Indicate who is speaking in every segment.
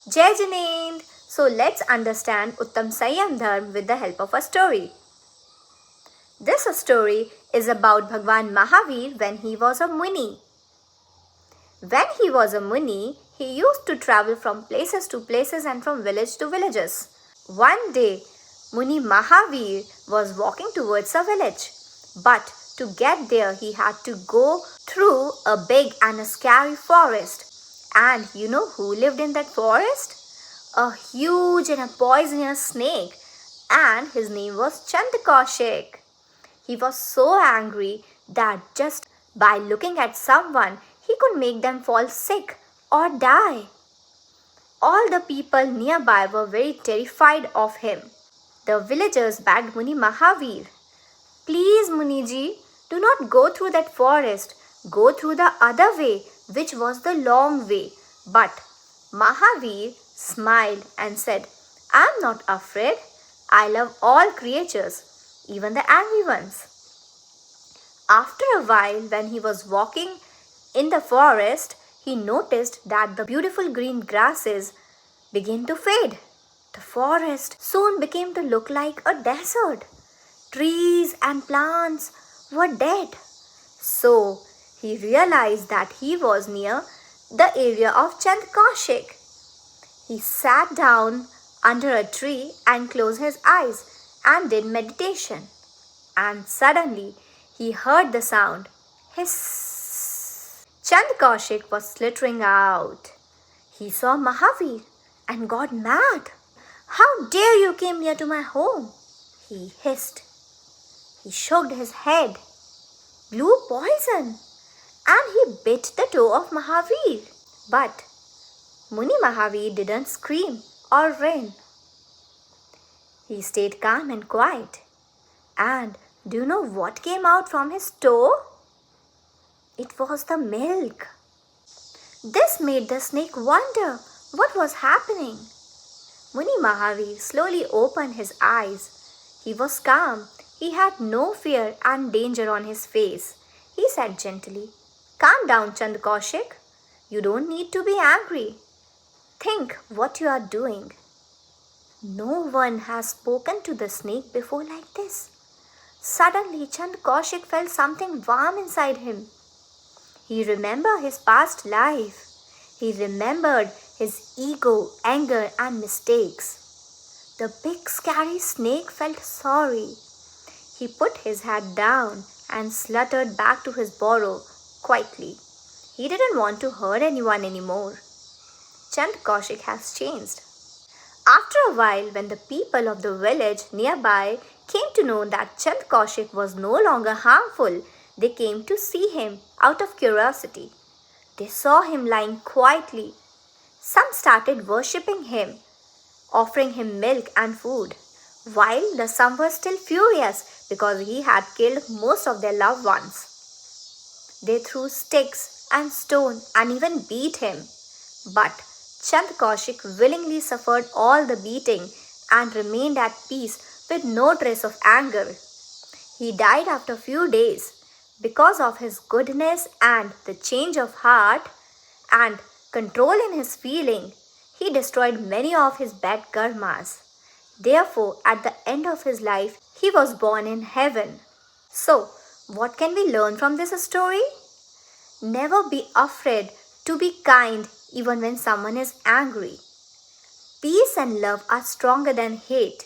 Speaker 1: Jai Jineend! So let's understand Uttam Sanyam Dharma with the help of a story. This story is about Bhagwan Mahavir when he was a Muni. When he was a Muni, he used to travel from places to places and from village to villages. One day, Muni Mahavir was walking towards a village. But to get there, he had to go through a big and a scary forest. And you know who lived in that forest? A huge and a poisonous snake, and his name was Chandakaushik. He was so angry that just by looking at someone, he could make them fall sick or die. All the people nearby were very terrified of him. The villagers begged Muni Mahavir, "Please, Muniji, do not go through that forest. Go through the other way, which was the long way." But Mahavir smiled and said, "I am not afraid. I love all creatures, even the angry ones." After a while, when he was walking in the forest, he noticed that the beautiful green grasses began to fade. The forest soon became to look like a desert. Trees and plants were dead. So he realized that he was near the area of Chandakaushik. He sat down under a tree and closed his eyes and did meditation. And suddenly he heard the sound, hiss. Chandakaushik was slithering out. He saw Mahavir and got mad. "How dare you come near to my home?" he hissed. He shook his head, blew poison, and he bit the toe of Mahavir. But Muni Mahavir didn't scream or run. He stayed calm and quiet. And do you know what came out from his toe? It was the milk. This made the snake wonder what was happening. Muni Mahavir slowly opened his eyes. He was calm. He had no fear and danger on his face. He said gently, "Calm down, Chandakaushik. You don't need to be angry. Think what you are doing." No one has spoken to the snake before like this. Suddenly, Chandakaushik felt something warm inside him. He remembered his past life. He remembered his ego, anger, and mistakes. The big scary snake felt sorry. He put his head down and sluttered back to his burrow quietly. He didn't want to hurt anyone anymore. Chandakaushik has changed. After a while, when the people of the village nearby came to know that Chandakaushik was no longer harmful, they came to see him out of curiosity. They saw him lying quietly. Some started worshipping him, offering him milk and food, while the some were still furious because he had killed most of their loved ones. They threw sticks and stones and even beat him. But Chandakaushik willingly suffered all the beating and remained at peace with no trace of anger. He died after a few days. Because of his goodness and the change of heart and control in his feeling, he destroyed many of his bad karmas. Therefore, at the end of his life, he was born in heaven. So, what can we learn from this story? Never be afraid to be kind even when someone is angry. Peace and love are stronger than hate.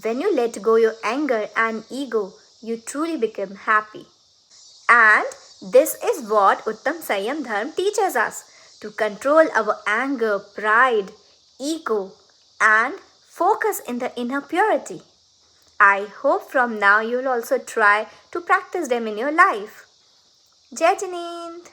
Speaker 1: When you let go your anger and ego, you truly become happy. And this is what Uttam Sanyam Dharma teaches us, to control our anger, pride, ego, and focus in the inner purity. I hope from now you will also try to practice them in your life. Jai Jineend!